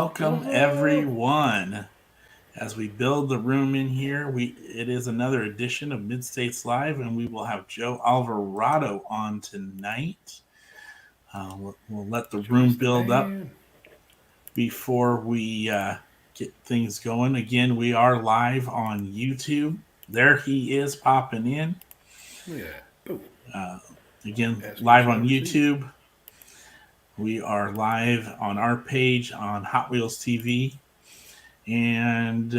welcome everyone. As we build the room in here, it is another edition of Mid States Live, and we will have Joe Alvarado on tonight. We'll let the room build up before we get things going. Again, we are live on YouTube. There he is popping in. Again, live on YouTube. We are live on our page on Hot Wheels TV and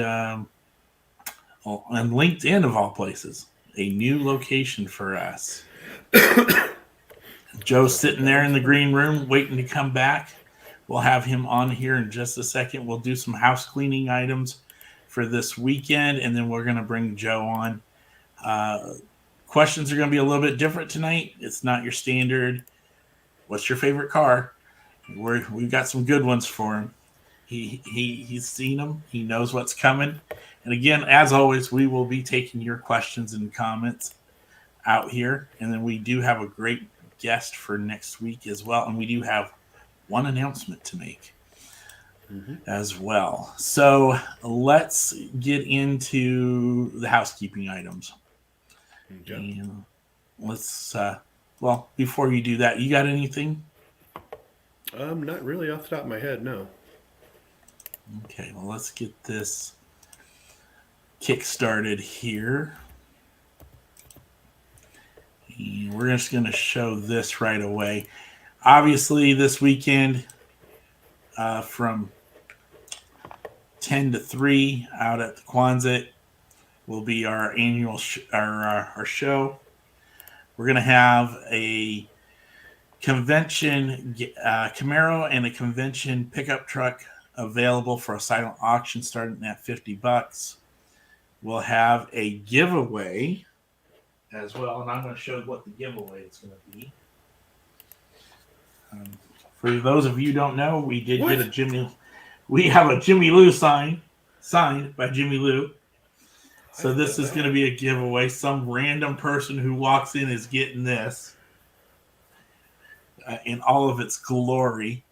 LinkedIn, of all places. A new location for us. Joe's sitting there in the green room waiting to come back. We'll have him on here in just a second. We'll do some house cleaning items for this weekend, and then we're going to bring Joe on. Questions are going to be a little bit different tonight. It's not your standard, what's your favorite car? We've got some good ones for him. He's seen them. He knows what's coming. And again, as always, we will be taking your questions and comments out here. And then we do have a great guest for next week as well. And we do have one announcement to make as well. So let's get into the housekeeping items. And let's, before you do that, you got anything? Not really off the top of my head, no. Okay, well, let's get this kick-started here. And we're just going to show this right away. Obviously, this weekend from 10 to 3 out at the Quonset will be our annual our show. We're going to have a convention Camaro and a convention pickup truck available for a silent auction starting at $50. We'll have a giveaway as well, and I'm going to show what the giveaway is going to be. For those of you who don't know, we did get a Jimmy. We have a Jimmy Lou signed by Jimmy Lou. So this is going to be a giveaway. Some random person who walks in is getting this in all of its glory.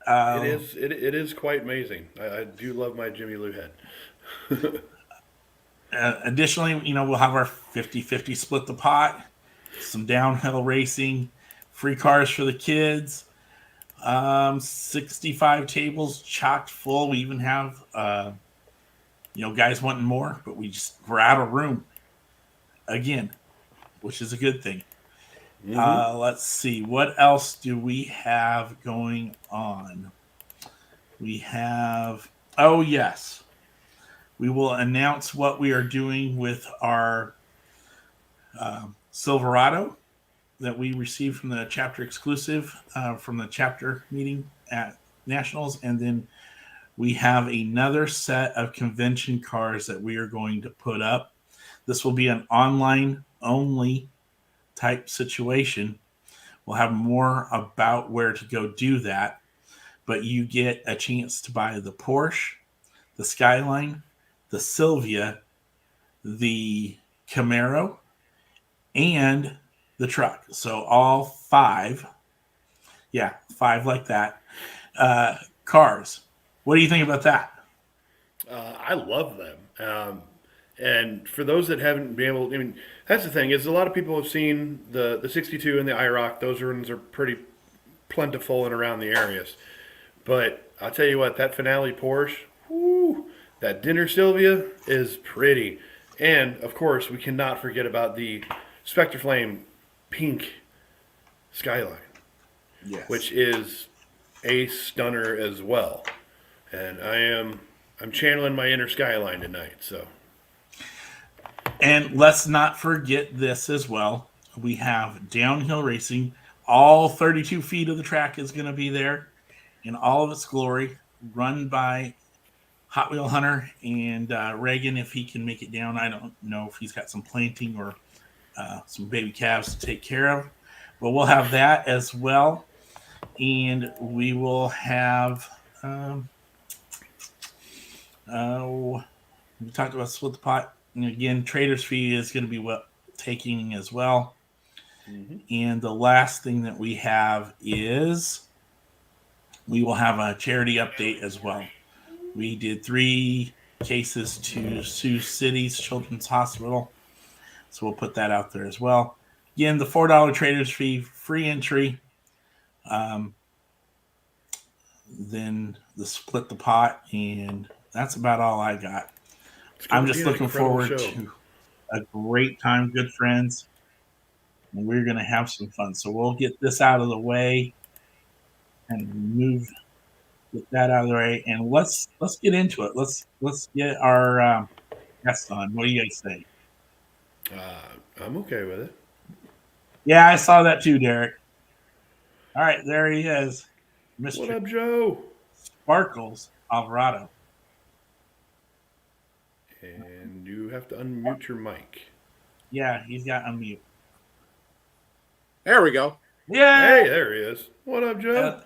It is quite amazing. I do love my Jimmy Lou head. Additionally, we'll have our 50-50 split the pot, some downhill racing, free cars for the kids, 65 tables chocked full. We even have guys wanting more, but we're out of room again, which is a good thing. Let's see, what else do we have going on? We have, we will announce what we are doing with our Silverado that we received from the chapter exclusive from the chapter meeting at Nationals, and then we have another set of convention cars that we are going to put up. This will be an online only type situation. We'll have more about where to go do that, but you get a chance to buy the Porsche, the Skyline, the Sylvia, the Camaro, and the truck. So all five like that, cars. What do you think about that? I love them. And for those that haven't been able, that's the thing is a lot of people have seen the 62 and the IROC. Those ones are pretty plentiful and around the areas. But I'll tell you what, that Finale Porsche, that Dinner Sylvia is pretty. And, of course, we cannot forget about the Spectre Flame pink Skyline, which is a stunner as well. And I'm channeling my inner Skyline tonight, so. And let's not forget this as well. We have downhill racing. All 32 feet of the track is going to be there in all of its glory, run by Hot Wheel Hunter and Reagan, if he can make it down. I don't know if he's got some planting or some baby calves to take care of. But we'll have that as well. And we will have... we talked about split the pot. And again, Trader's Fee is going to be taking as well. And the last thing that we have is we will have a charity update as well. We did 3 cases to Sioux City's Children's Hospital. So we'll put that out there as well. Again, the $4 trader's fee, free entry. Then the split the pot, and that's about all I got. I'm just looking forward to a great time, good friends, and we're going to have some fun. So we'll get this out of the way and get that out of the way, and let's get into it. Let's get our guests on. What do you guys say? I'm okay with it. Yeah, I saw that too, Derek. All right, there he is, Mr. What up, Joe? Sparkles Alvarado. And you have to unmute your mic. Yeah, he's got unmute. There we go. Yeah. Hey, there he is. What up, Joe?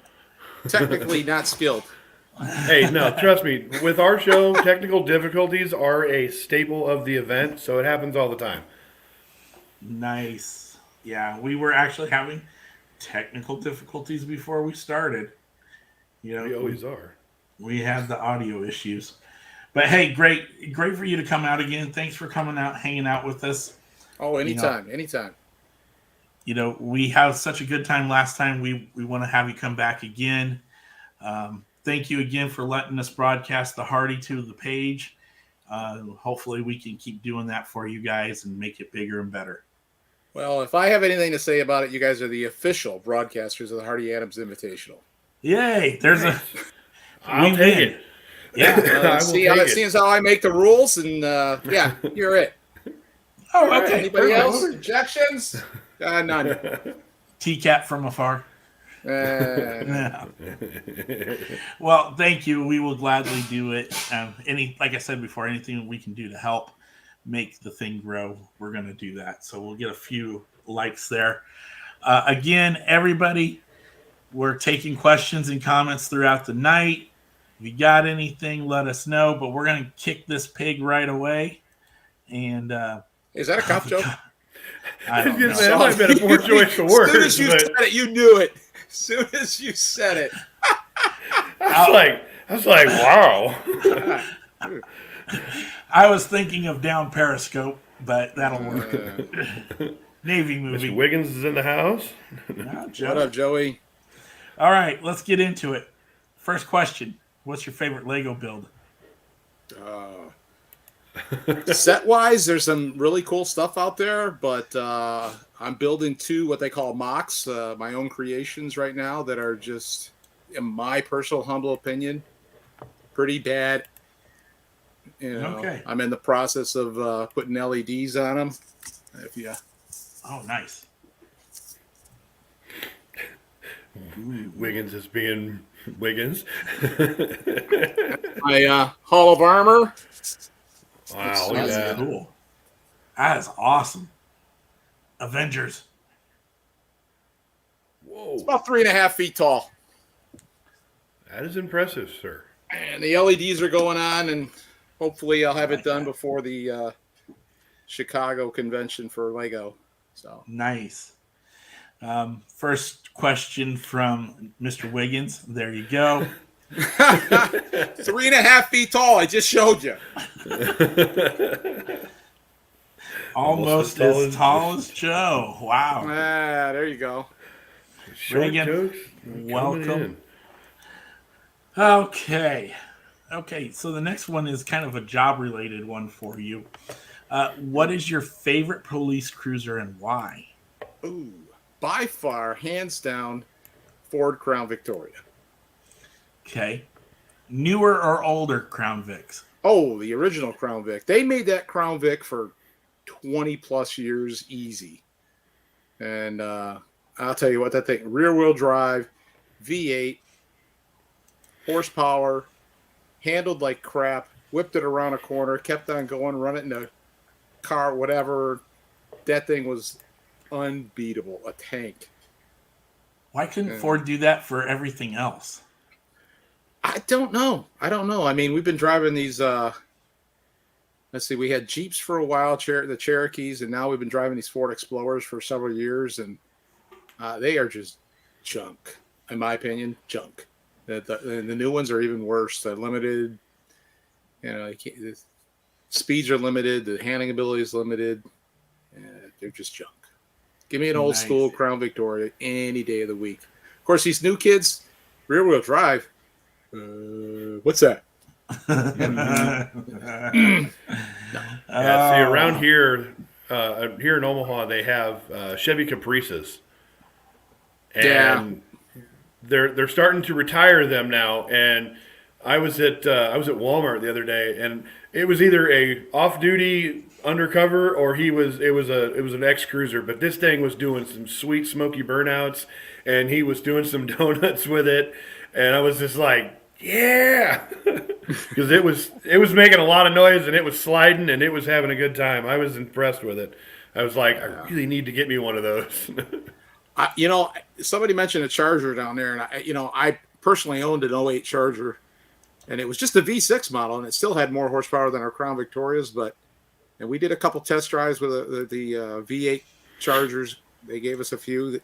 Technically not skilled. Hey, no, trust me. With our show, technical difficulties are a staple of the event, so it happens all the time. Nice. Yeah, we were actually having technical difficulties before we started. You know, We always are. We had the audio issues. But hey, great for you to come out again. Thanks for coming out, hanging out with us. Oh, anytime, anytime. You know, we had such a good time last time. We want to have you come back again. Thank you again for letting us broadcast the Hardy to the page. Hopefully we can keep doing that for you guys and make it bigger and better. Well, if I have anything to say about it, you guys are the official broadcasters of the Hardy Adams Invitational. Yay! I'll take it. Yeah. Seeing how I make the rules, and yeah, you're it. Oh, okay. Anybody else? Objections? None. T-Cat from afar. Yeah. Well, thank you. We will gladly do it. Like I said before, anything we can do to help make the thing grow, we're going to do that. So we'll get a few likes there. Again, everybody, we're taking questions and comments throughout the night. If you got anything, let us know. But we're going to kick this pig right away. And is that a cop joke? I don't know. That might have been a poor choice of words. As soon as you said it, you knew it. As soon as you said it. I was like, wow. I was thinking of Down Periscope, but that'll work. Navy movie. Mr. Wiggins is in the house. What up, Joey? All right, let's get into it. First question. What's your favorite Lego build? Set-wise, there's some really cool stuff out there, but I'm building 2 what they call mocks, my own creations right now that are just, in my personal humble opinion, pretty bad. You know, okay. I'm in the process of putting LEDs on them. Oh, nice. Wiggins is being Wiggins. My Hall of Armor. Wow, That's cool. That is awesome. Avengers. Whoa. It's about 3.5 feet tall. That is impressive, sir. And the LEDs are going on, and hopefully I'll have it done before the Chicago convention for Lego. So nice. First question from Mr. Wiggins. There you go. 3.5 feet tall. I just showed you. Almost as tall as Joe. Wow. There you go. Reagan, welcome. Okay, so the next one is kind of a job-related one for you. What is your favorite police cruiser and why? Ooh, by far, hands down, Ford Crown Victoria. Okay. Newer or older Crown Vics? Oh, the original Crown Vic. They made that Crown Vic for 20-plus years easy. And I'll tell you what, that thing, rear-wheel drive, V8, horsepower, handled like crap, whipped it around a corner, kept on going, run it in a car, whatever. That thing was unbeatable, a tank. Why couldn't Ford do that for everything else? I don't know. I mean, we've been driving these, let's see, we had Jeeps for a while, the Cherokees, and now we've been driving these Ford Explorers for several years, and they are just junk, in my opinion, junk. The new ones are even worse. The limited You know, the speeds are limited. The handling ability is limited. They're just junk. Give me an old school Crown Victoria any day of the week. Of course, these new kids, rear wheel drive. What's that? Yeah, see, around here in Omaha, they have Chevy Caprices, and they're starting to retire them now. And I was at Walmart the other day, and it was either a off-duty undercover or it was an ex-cruiser. But this thing was doing some sweet smoky burnouts, and he was doing some donuts with it, and I was just like, yeah, because it was making a lot of noise, and it was sliding, and it was having a good time. I was impressed with it. I was like, I really need to get me one of those. Somebody mentioned a Charger down there, and I personally owned an '08 Charger, and it was just a V6 model, and it still had more horsepower than our Crown Victorias. And we did a couple test drives with the V8 Chargers. They gave us a few,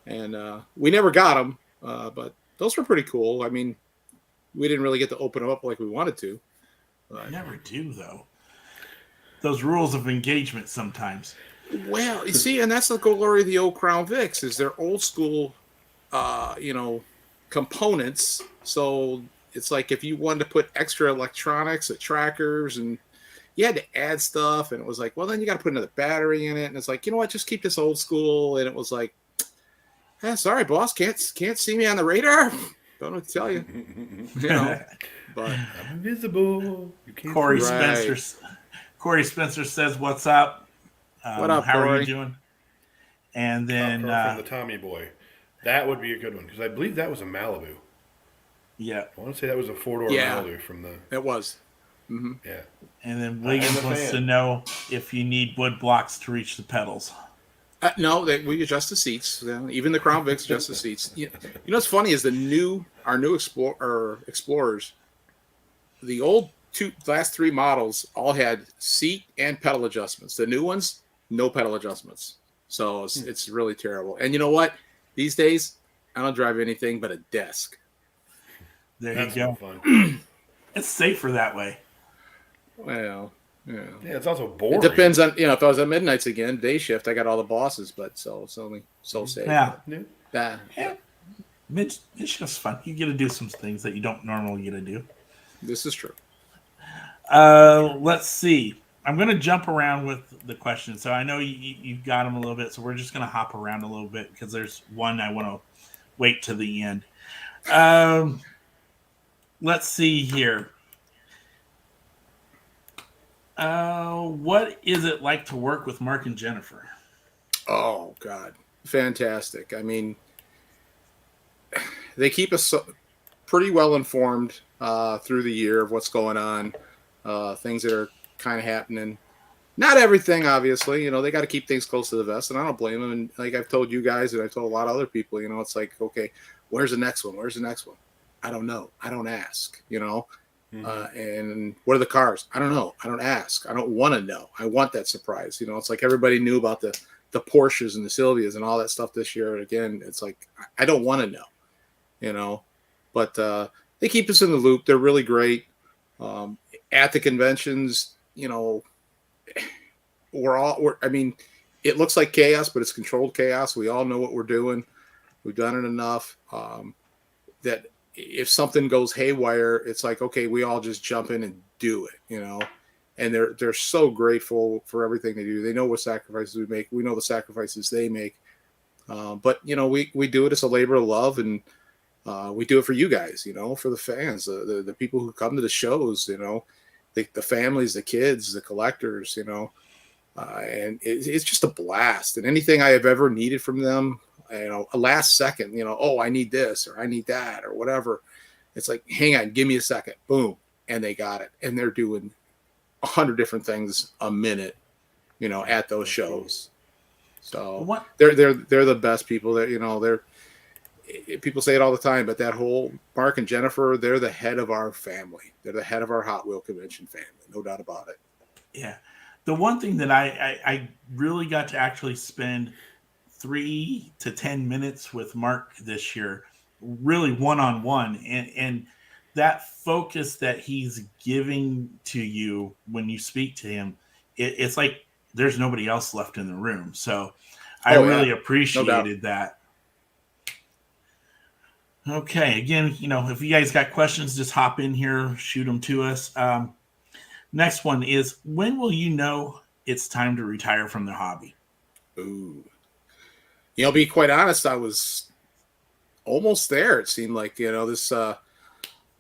and we never got them, but those were pretty cool. I mean, we didn't really get to open them up like we wanted to. I never do, though. Those rules of engagement sometimes. Well, you see, and that's the glory of the old Crown Vics, is they're old school, components. So it's like if you wanted to put extra electronics, trackers, and you had to add stuff, and it was like, well, then you got to put another battery in it, and it's like, you know what, just keep this old school. And it was like, sorry, boss, can't see me on the radar. Don't know what to tell you. But I'm invisible. You can't Corey Spencer says, "What's up? What up, how Corey? are you doing?" And then from the Tommy Boy, that would be a good one because I believe that was a Malibu. Yeah, I want to say that was a 4-door Malibu from the. It was. Mm-hmm. Yeah. And then Williams wants to know if you need wood blocks to reach the pedals. No, we adjust the seats. Even the Crown Vics adjust the seats. You know what's funny is our new Explorers, the last three models all had seat and pedal adjustments. The new ones, no pedal adjustments. So it's really terrible. And you know what? These days, I don't drive anything but a desk. That's you go. Fun. It's safer that way. Well, yeah, it's also boring. It depends on, if I was at midnights again, day shift, I got all the bosses, but it's only so safe. Yeah. Midship's fun. You get to do some things that you don't normally get to do. This is true. Let's see. I'm going to jump around with the questions. So I know you've got them a little bit, so we're just going to hop around a little bit because there's one I want to wait to the end. Let's see here. What is it like to work with Mark and Jennifer? Oh, God. Fantastic. I mean, they keep us pretty well informed through the year of what's going on, things that are kind of happening. Not everything, obviously. They got to keep things close to the vest, and I don't blame them. And like I've told you guys, and I've told a lot of other people, it's like, okay, where's the next one? Where's the next one? I don't know. I don't ask, Mm-hmm. And what are the cars? I don't know. I don't ask. I don't want to know. I want that surprise. It's like everybody knew about the Porsches and the Sylvias and all that stuff this year. Again, it's like, I don't want to know, but they keep us in the loop. They're really great. At the conventions, it looks like chaos, but it's controlled chaos. We all know what we're doing. We've done it enough that if something goes haywire, it's like, okay, we all just jump in and do it, and they're so grateful for everything they do. They know what sacrifices we make. We know the sacrifices they make. But we do it as a labor of love, and we do it for you guys, for the fans, the people who come to the shows, the families, the kids, the collectors, and it's just a blast. And anything I have ever needed from them, a last second, oh, I need this or I need that or whatever. It's like, hang on, give me a second. Boom. And they got it. And they're doing 100 different things a minute, at those shows. So they're the best people that, people say it all the time, but that whole Mark and Jennifer, they're the head of our family. They're the head of our Hot Wheel convention family. No doubt about it. Yeah. The one thing that I really got to actually spend 3 to 10 minutes with Mark this year, really one-on-one. And that focus that he's giving to you when you speak to him, it's like there's nobody else left in the room. So I really appreciated that. Okay. Again, if you guys got questions, just hop in here, shoot them to us. Next one is, when will you know it's time to retire from the hobby? Ooh. Be quite honest, I was almost there. It seemed like, this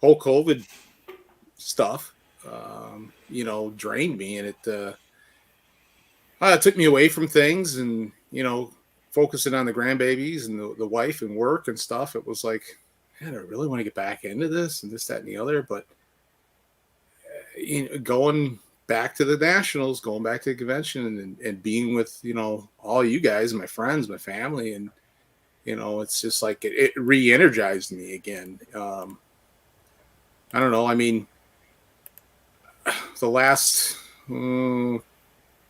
whole COVID stuff, drained me, and it took me away from things, and, focusing on the grandbabies and the wife and work and stuff. It was like, man, I really want to get back into this and this, that, and the other. But going back to the nationals, going back to the convention, and being with, all you guys, my friends, my family, and, it's just like it re-energized me again. I don't know. I mean, the last 10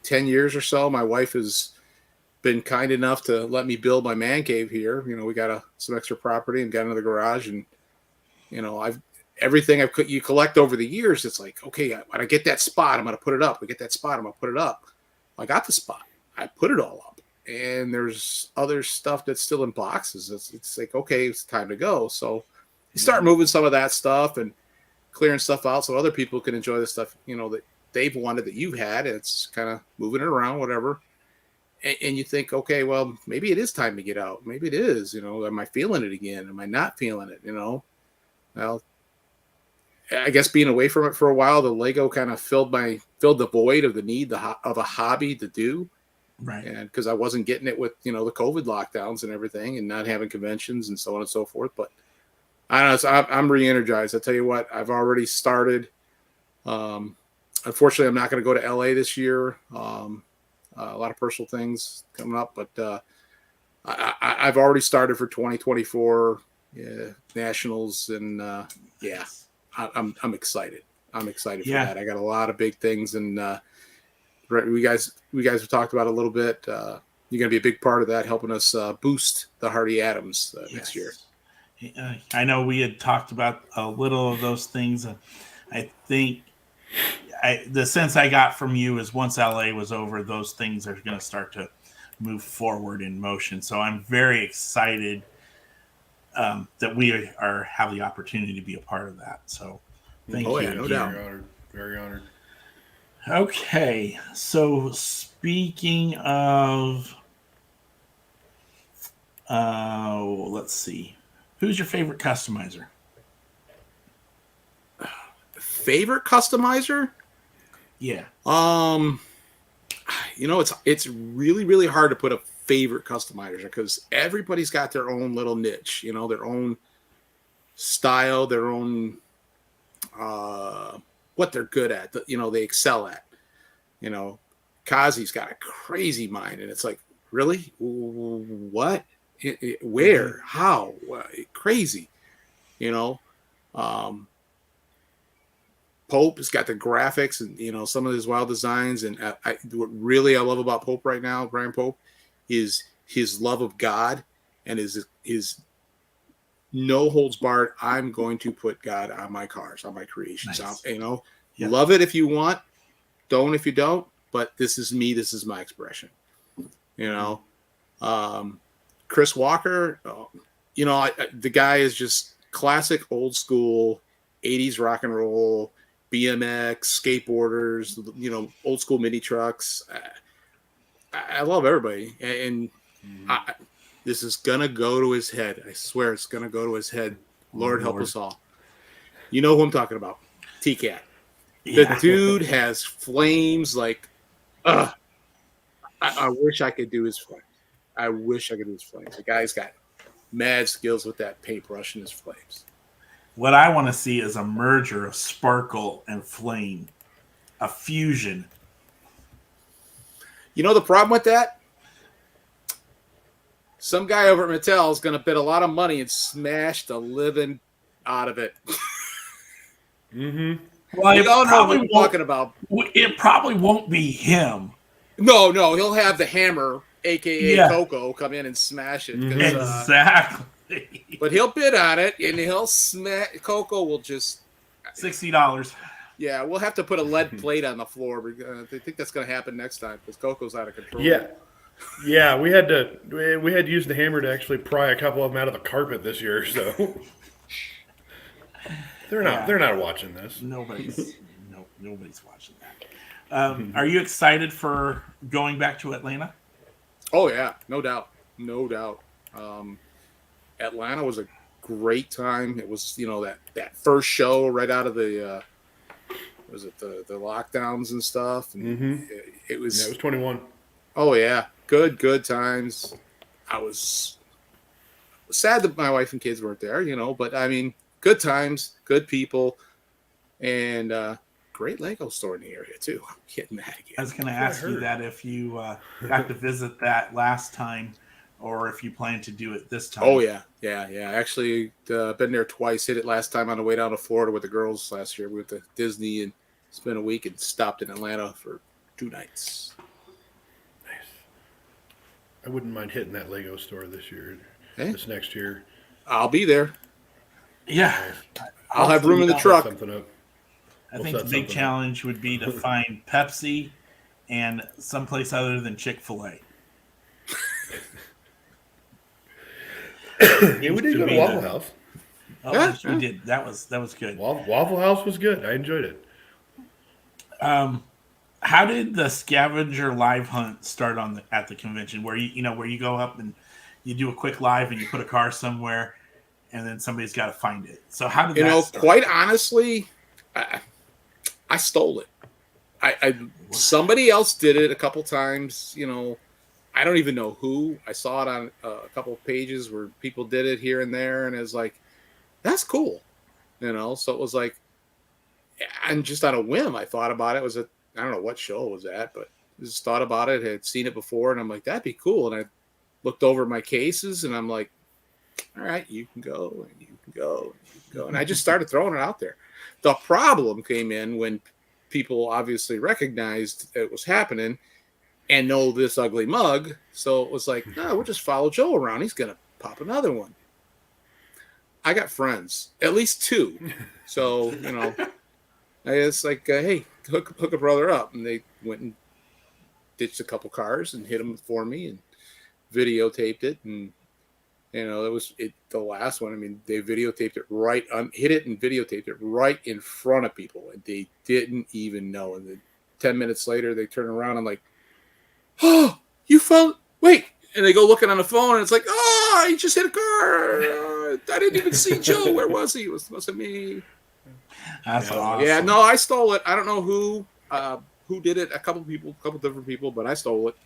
years or so, my wife has been kind enough to let me build my man cave here. We got some extra property and got another garage, and everything you collect over the years. It's like, okay, when I get that spot, I'm going to put it up. We get that spot, I'm going to put it up. I got the spot. I put it all up, and there's other stuff that's still in boxes. It's like, okay, it's time to go. So you start moving some of that stuff and clearing stuff out so other people can enjoy the stuff, that they've wanted, that you've had. It's kind of moving it around, whatever. And you think, okay, well, maybe it is time to get out. Maybe it is, am I feeling it again? Am I not feeling it? Well, I guess being away from it for a while, the Lego kind of filled the void of the need of a hobby to do. Right. And because I wasn't getting it with, the COVID lockdowns and everything, and not having conventions and so on and so forth. But I don't know, so I'm re-energized. I tell you what, I've already started. Unfortunately, I'm not going to go to LA this year. A lot of personal things coming up, but I've already started for 2024 nationals, and I'm excited. I'm excited for that. I got a lot of big things, and we guys have talked about it a little bit. You're going to be a big part of that, helping us boost the Hardy Adams next year. I know we had talked about a little of those things. I think the sense I got from you is once LA was over, those things are going to start to move forward in motion. So I'm very excited that we have the opportunity to be a part of that. So thank you. Yeah, no doubt. Very honored. Okay. So speaking of, let's see, who's your favorite customizer? Favorite customizer? Yeah. It's really, really hard to put a favorite customizer, because everybody's got their own little niche, their own style, their own what they're good at, they excel at. Kazi's got a crazy mind, and it's like, really? What? Where? How? Crazy, Pope has got the graphics and, some of his wild designs. And what really I love about Pope right now, Brian Pope, is his love of God and his no holds barred. I'm going to put God on my cars, on my creations. Nice. Love it if you want, don't if you don't. But this is me. This is my expression. Chris Walker, the guy is just classic old school 80s rock and roll. BMX, skateboarders, old school mini trucks. I love everybody, and this is gonna go to his head. I swear it's gonna go to his head. Lord help us all. You know who I'm talking about? T-Cat. Yeah. The dude has flames like, I wish I could do his flames. The guy's got mad skills with that paintbrush and his flames. What I want to see is a merger of sparkle and flame, a fusion. The problem with that? Some guy over at Mattel is going to bid a lot of money and smash the living out of it. Mm-hmm. Well, we all know what I'm talking about. It probably won't be him. No, he'll have the hammer, a.k.a. Coco, come in and smash it. Exactly. But he'll bid on it, and he'll smash. Coco will just $60. Yeah, we'll have to put a lead plate on the floor. I think that's going to happen next time because Coco's out of control. Yeah, we had to use the hammer to actually pry a couple of them out of the carpet this year. So they're not watching this. Nobody's watching that. Are you excited for going back to Atlanta? Oh yeah, no doubt. Atlanta was a great time. It was that first show right out of the was it the lockdowns and stuff, and it was 21. Oh yeah, good times. I was sad that my wife and kids weren't there, but I mean, good times, good people, and great Lego store in the area too. I'm getting that again. I was going to ask you that if you got to visit that last time, or if you plan to do it this time. Oh yeah. Actually, been there twice. Hit it last time on the way down to Florida with the girls last year. We went to Disney and spent a week and stopped in Atlanta for 2 nights. Nice. I wouldn't mind hitting that Lego store this next year. I'll be there. Yeah. I'll have room in the truck. I think the big challenge would be to find Pepsi and someplace other than Chick-fil-A. Yeah, we did go to Waffle House. Oh, yes, we did. That was good. Waffle House was good. I enjoyed it. How did the scavenger live hunt start at the convention? Where you go up and you do a quick live and you put a car somewhere, and then somebody's got to find it. So how did that start? Quite honestly, I stole it. Somebody else did it a couple times. I don't even know who. I saw it on a couple of pages where people did it here and there, and it's like, that's cool, So it was like, and just on a whim, I thought about it. I don't know what show it was at, but just thought about it. Had seen it before, and I'm like, that'd be cool. And I looked over my cases, and I'm like, all right, you can go, and you can go, and you can go. And I just started throwing it out there. The problem came in when people obviously recognized it was happening and know this ugly mug. So it was like, no, we'll just follow Joe around. He's going to pop another one. I got friends, at least 2. So, it's like, hey, hook a brother up. And they went and ditched a couple cars and hit them for me and videotaped it. And, it was the last one. I mean, they videotaped it hit it and videotaped it right in front of people. And they didn't even know. And then 10 minutes later, they turn around and like, oh, you found, wait. And they go looking on the phone and it's like, oh, he just hit a car. I didn't even see Joe. Where was he? It must have been me. That's awesome. Yeah, no, I stole it. I don't know who did it. A couple different people, but I stole it.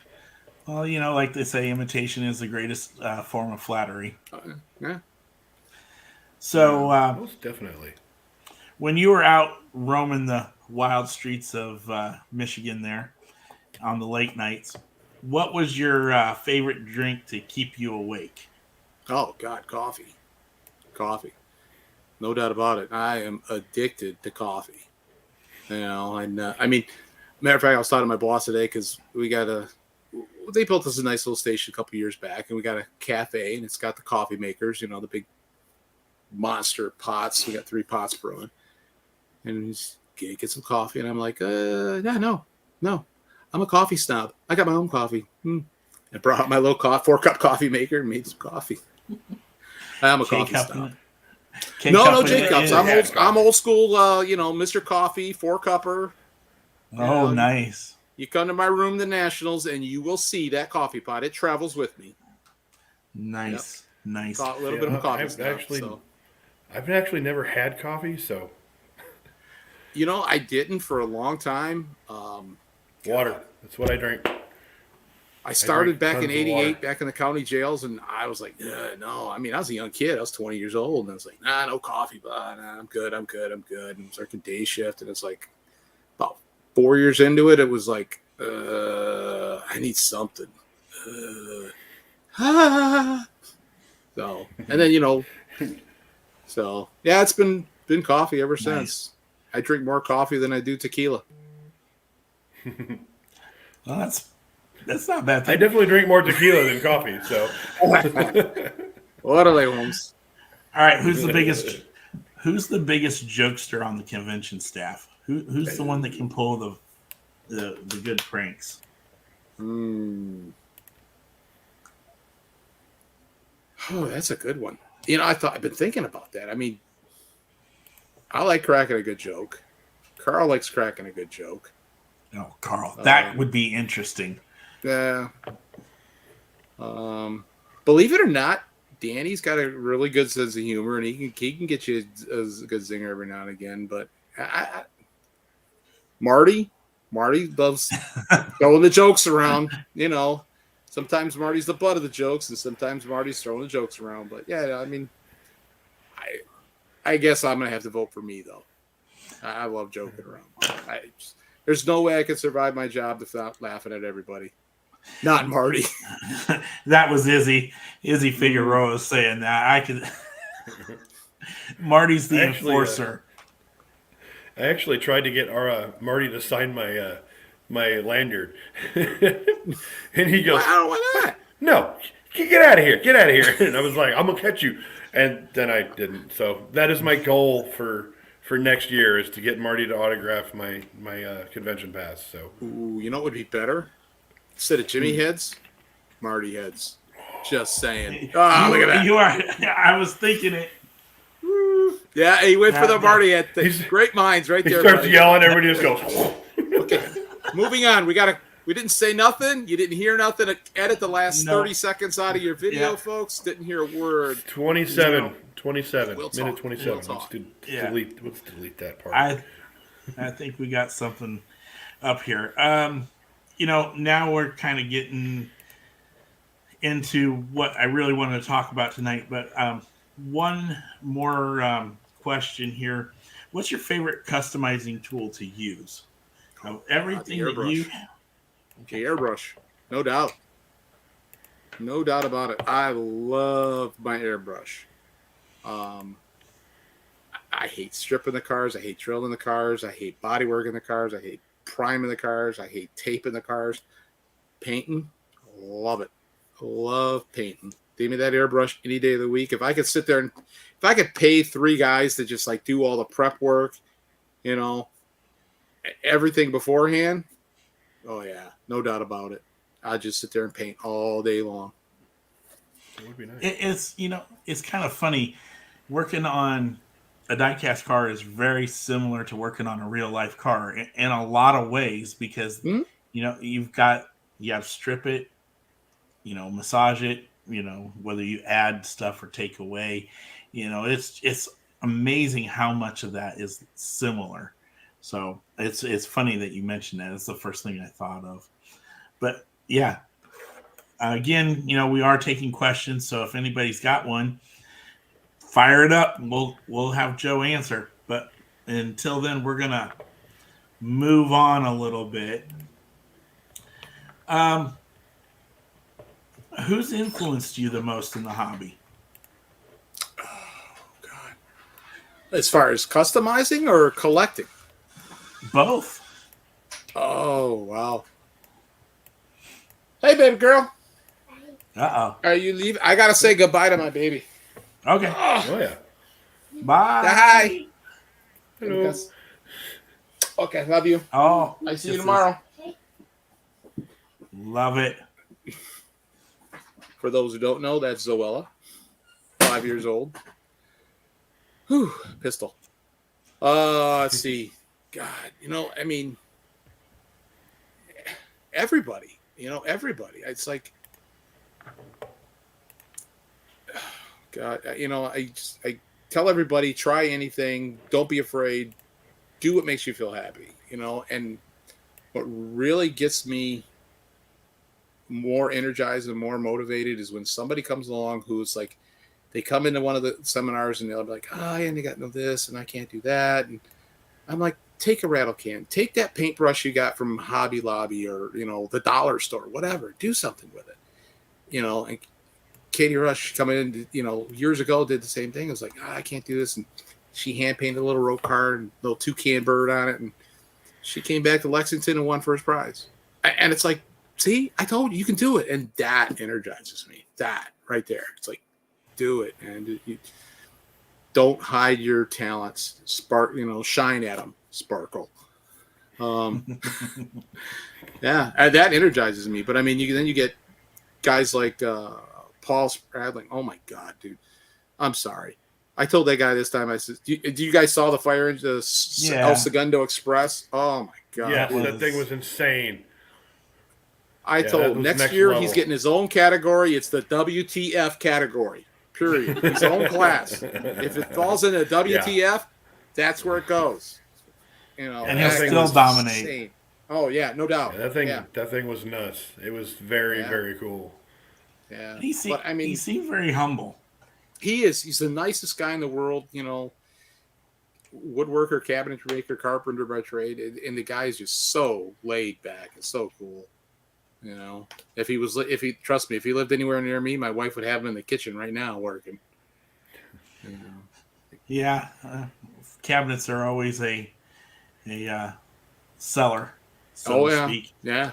Well, like they say, imitation is the greatest form of flattery. Yeah. So, most definitely. When you were out roaming the wild streets of Michigan there on the late nights, what was your favorite drink to keep you awake? Oh, God, coffee. No doubt about it. I am addicted to coffee. And I mean, matter of fact, I was talking to my boss today because they built us a nice little station a couple years back, and we got a cafe, and it's got the coffee makers, the big monster pots. We got 3 pots brewing, and he's gonna get some coffee, and I'm like, no, I'm a coffee snob. I got my own coffee. I brought out my little 4-cup coffee maker and made some coffee. I'm a coffee snob. No J-cups. I'm old school. Mr. Coffee 4-cupper. Oh, nice. You come to my room, the Nationals, and you will see that coffee pot. It travels with me. Nice. A little bit of a coffee I've actually never had coffee, so. I didn't for a long time. Water. That's what I drink. I started back in '88, back in the county jails, and I was like, no. I mean, I was a young kid. I was 20 years old, and I was like, no coffee, but I'm good. And I was working day shift, and it's like about 4 years into it, it was like, I need something. So, and then, so yeah, it's been coffee ever since. I drink more coffee than I do tequila. Well, that's not a bad thing. I definitely drink more tequila than coffee, so. What are they, Holmes? All right, Who's the biggest jokester on the convention staff? Who's the one that can pull the good pranks? Oh, that's a good one. You know, I've been thinking about that. I mean, I like cracking a good joke. Carl likes cracking a good joke. Oh, Carl, that would be interesting. Yeah. Believe it or not, Danny's got a really good sense of humor, and he can get you a good zinger every now and again. But Marty loves throwing the jokes around. You know, sometimes Marty's the butt of the jokes, and sometimes Marty's throwing the jokes around. But yeah, I mean, I guess I'm gonna have to vote for me though. I love joking around. There's no way I could survive my job without laughing at everybody. Not Marty. That was Izzy Figueroa saying that. I could. Marty's the enforcer. I actually tried to get our Marty to sign my my lanyard, and he goes, Why not? "No, get out of here, get out of here!" And I was like, "I'm gonna catch you," and then I didn't. So that is my goal for next year, is to get Marty to autograph my convention pass. So, ooh, you know what would be better? Instead of Jimmy heads, Marty heads. Just saying. Oh, look at that. You are. I was thinking it. Yeah, he went for the Marty head thing. Great minds right there. He starts buddy. yelling, everybody just goes. Okay, moving on. We didn't say nothing. You didn't hear nothing. Edit the last 30 seconds out of your video, folks. Didn't hear a word. 27. We'll Minute talk. 27. We'll talk. Let's delete that part. I think we got something up here. You know, now we're kind of getting into what I really wanted to talk about tonight. But one more question here. What's your favorite customizing tool to use? Everything that you... Okay, airbrush. No doubt. No doubt about it. I love my airbrush. I hate stripping the cars. I hate drilling the cars. I hate bodywork in the cars. I hate priming the cars. I hate taping the cars. Painting, love it. Love painting. Give me that airbrush any day of the week. If I could sit there and if I could pay 3 guys to just like do all the prep work, you know, everything beforehand. Oh yeah, no doubt about it. I'd just sit there and paint all day long. That would be nice. It's, you know, it's kind of funny. Working on a diecast car is very similar to working on a real life car in a lot of ways, because you know, you got to strip it, you know, massage it, you know, whether you add stuff or take away, you know, it's amazing how much of that is similar. So it's funny that you mentioned that. It's the first thing I thought of. But yeah, again, you know, we are taking questions, so if anybody's got one, fire it up. We'll have Joe answer. But until then, we're gonna move on a little bit. Who's influenced you the most in the hobby? Oh God! As far as customizing or collecting? Both. Oh wow! Hey, baby girl. Uh-oh. Are you leaving? I gotta say goodbye to my baby. Okay. Oh yeah. Bye. Hi. Hello. Okay, love you. Oh, I see you tomorrow. Love it. For those who don't know, that's Zoella, 5 years old. Whew, pistol. Let's see. God, you know, I mean, everybody. You know, everybody. It's like, God, you know, I tell everybody, try anything. Don't be afraid. Do what makes you feel happy. You know, and what really gets me more energized and more motivated is when somebody comes along who's like, they come into one of the seminars and they'll be like, oh, I ain't got no this and I can't do that. And I'm like, take a rattle can, take that paintbrush you got from Hobby Lobby or, you know, the dollar store, whatever, do something with it. You know, and Katie Rush coming in, you know, years ago did the same thing. It was like, I can't do this. And she hand painted a little rope car and a little toucan bird on it. And she came back to Lexington and won first prize. And it's like, see, I told you, you can do it. And that energizes me. That right there. It's like, do it. And don't hide your talents. Shine at them, sparkle. Yeah, and that energizes me. But I mean, you get guys like Paul Spradling. Oh my God, dude! I'm sorry. I told that guy this time. I said, "Do you guys saw the fire engine, the El Segundo Express? Oh my God! Yeah, that thing was insane." I told him next year he's getting his own category. It's the WTF category. Period. His own class. If it falls in a WTF, that's where it goes. And he'll still dominate. Insane. Oh yeah, no doubt. Yeah, that thing was nuts. It was very very cool. Yeah, he seemed very humble. He is. He's the nicest guy in the world. Woodworker, cabinet maker, carpenter by trade, and the guy is just so laid back and so cool. If he lived anywhere near me, my wife would have him in the kitchen right now working. Yeah, cabinets are always a seller. So to speak. Yeah.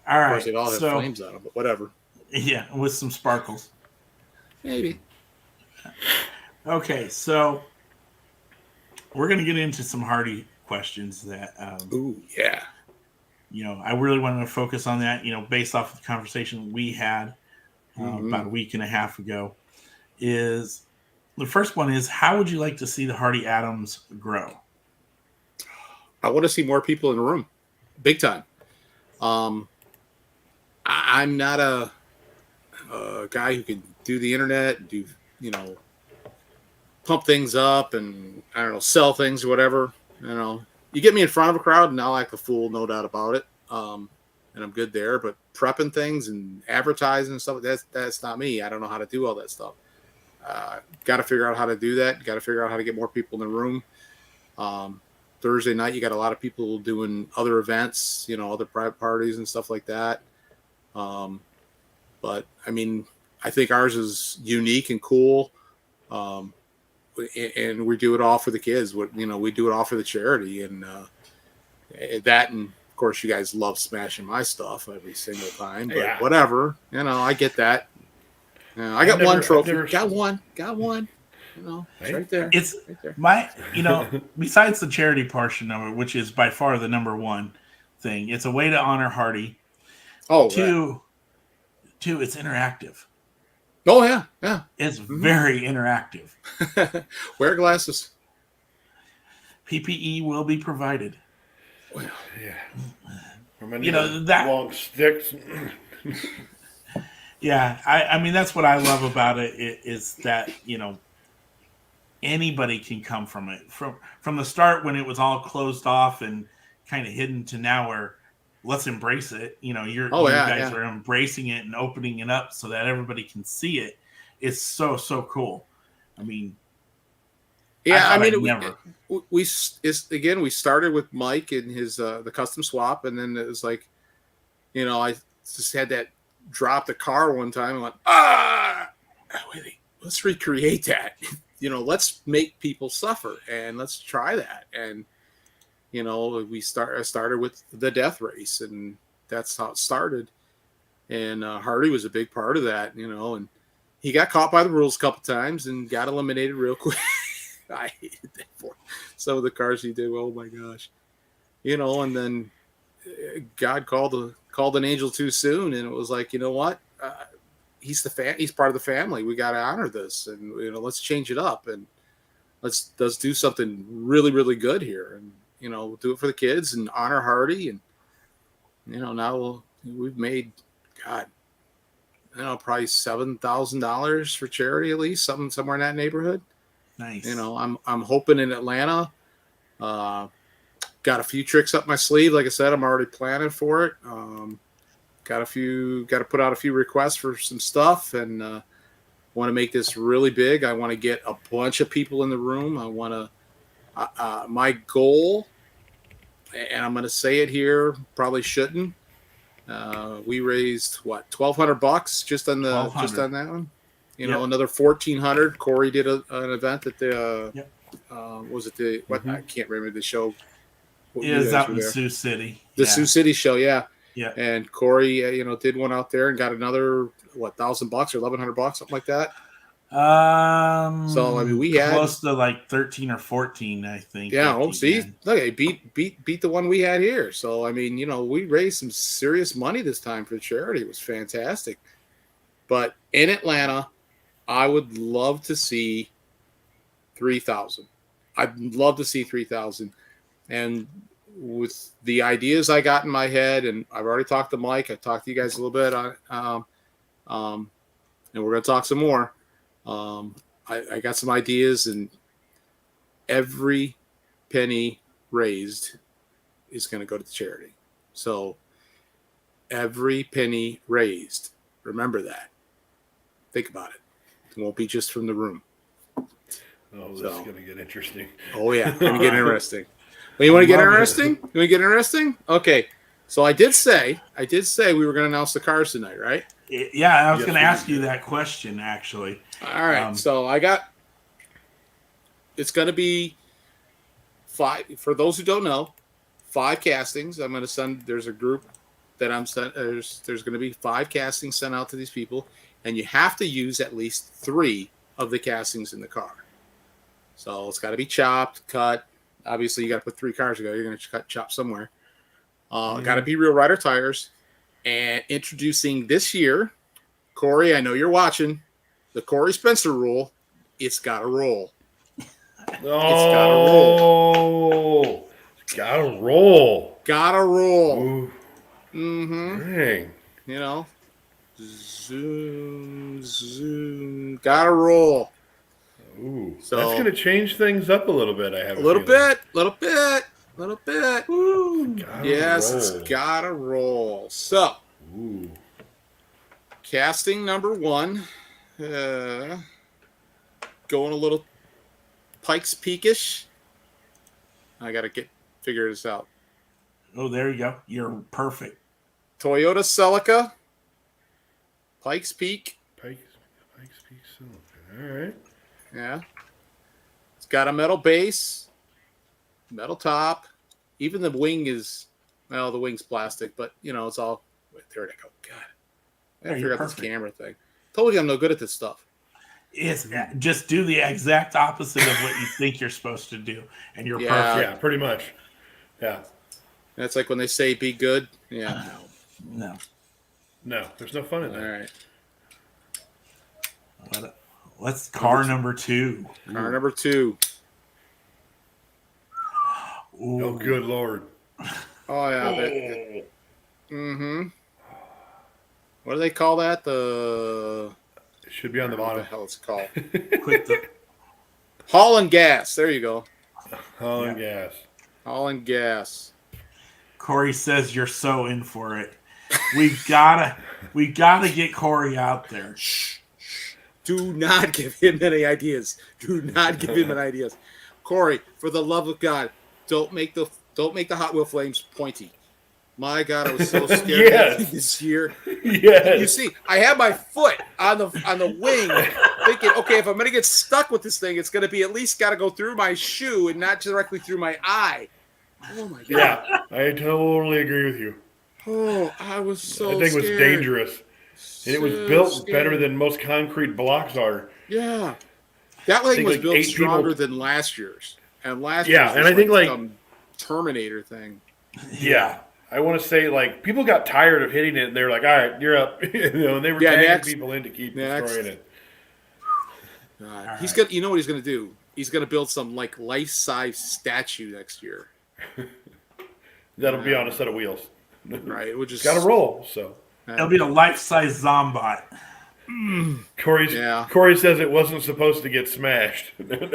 All right. Of course, they all have flames on them, but whatever. Yeah, with some sparkles. Maybe. Okay, so we're going to get into some Hardy questions that. Ooh, yeah. I really wanted to focus on that, based off of the conversation we had about a week and a half ago. The first one is, how would you like to see the Hardy Adams grow? I want to see more people in the room, big time. I'm not a guy who can do the internet, pump things up and, I don't know, sell things or whatever, You get me in front of a crowd, and I'll act a fool, no doubt about it. And I'm good there. But prepping things and advertising and stuff, that's not me. I don't know how to do all that stuff. Got to figure out how to do that. Got to figure out how to get more people in the room. Thursday night, you got a lot of people doing other events, other private parties and stuff like that. But I mean, I think ours is unique and cool. And we do it all for the kids. We do it all for the charity, and that, and of course, you guys love smashing my stuff every single time. But whatever, I get that. I got one trophy. Got one. It's right there. It's right there. My, besides the charity portion of it, which is by far the number one thing, it's a way to honor Hardy. Oh, two, it's interactive. Oh yeah. It's very interactive. Wear glasses. PPE will be provided. Well, yeah. That long sticks. Yeah, I mean that's what I love about it is that anybody can come from it from the start when it was all closed off and kind of hidden to now where let's embrace it. You guys are embracing it and opening it up so that everybody can see it. It's so cool. I mean, we started with Mike and his the custom swap, and then it was like, I just had that drop the car one time and went, wait, let's recreate that. Let's make people suffer and let's try that. And we started with the death race, and that's how it started. And Hardy was a big part of that, and he got caught by the rules a couple times and got eliminated real quick. I hated that for some of the cars he did. Oh my gosh, and then God called an angel too soon, and it was like, what? He's part of the family. We got to honor this, and let's change it up, and let's do something really, really good here, and do it for the kids and honor Hardy, and now we've made probably $7,000 for charity, at least somewhere in that neighborhood. Nice. I'm hoping in Atlanta. Got a few tricks up my sleeve. Like I said, I'm already planning for it. Got to put out a few requests for some stuff, and want to make this really big. I want to get a bunch of people in the room. I want to, my goal, and I'm going to say it here, probably shouldn't. We raised $1,200 just on that one. Another $1,400. Corey did an event at the was it the what? I can't remember the show. It was out in Sioux City. The Sioux City show, yeah. Yeah. And Corey, did one out there and got another $1,000 or $1,100, something like that. So I mean, we had close to like 13 or 14, I think. yeah. at Oh, the see, end. look, I beat the one we had here. So I mean, we raised some serious money this time for charity. It was fantastic. But in Atlanta, I would love to see 3,000. I'd love to see 3,000. And with the ideas I got in my head, and I've already talked to Mike, I talked to you guys a little bit, and we're going to talk some more. I got some ideas, and every penny raised is going to go to the charity. So every penny raised, remember that. Think about it. It won't be just from the room. Oh, this is going to get interesting. Oh, yeah. Going to get interesting. Well, you want to get interesting? You want to get interesting? Okay. So I did say we were going to announce the cars tonight, right? Yeah, I was going to ask you that question, actually. All right. So it's going to be 5, for those who don't know, 5 castings. I'm going to send, there's a group that I'm sent, there's going to be 5 castings sent out to these people, and you have to use at least 3 of the castings in the car. So it's got to be chopped, cut. Obviously, you got to put 3 cars together. You're going to chop somewhere. Got to be real rider tires. And introducing this year, Corey, I know you're watching, the Corey Spencer rule. It's got to roll. It's got to roll. Got to roll. Got to roll. Ooh. Mm-hmm. Dang. Zoom. Got to roll. Ooh, so that's going to change things up a little bit. I have a little bit. Ooh, yes, it's gotta roll. So, casting number 1, going a little Pikes Peakish. I gotta figure this out. Oh, there you go. You're perfect. Toyota Celica, Pikes Peak. Pikes Peak Celica. All right. Yeah. It's got a metal base, metal top. Even the wing is, the wing's plastic, but, it's all, there it go. God. I figured out this camera thing. Told you I'm no good at this stuff. It's just do the exact opposite of what you think you're supposed to do, and you're perfect. Yeah, pretty much. Yeah. That's like when they say be good. Yeah. No, there's no fun in that. All right. Let's car number 2. Car number 2. Ooh. Oh, good Lord. Oh, yeah. What do they call that? It should be on the bottom. What the hell it's called? Holland Gas. There you go. Holland Gas. Corey says you're so in for it. We gotta get Corey out there. Do not give him any ideas. Corey, for the love of God, don't make the Hot Wheel flames pointy. My God, I was so scared this year. Yes. You see, I have my foot on the wing, thinking, okay, if I'm gonna get stuck with this thing, it's gonna be at least got to go through my shoe and not directly through my eye. Oh my God. Yeah, I totally agree with you. Oh, I was so That thing was scared. dangerous. And it was built better than most concrete blocks are. Yeah. That thing was built stronger than last year's. And last year's and I think some Terminator thing. Yeah. I want to say, people got tired of hitting it, and they were like, all right, you're up. And they were tagging people in to keep destroying it. He's gonna, you know what he's going to do? He's going to build some, life-size statue next year. That'll be on a set of wheels. Right. It would just... Got to roll, so... It'll be a life-size Zombot. Corey says it wasn't supposed to get smashed.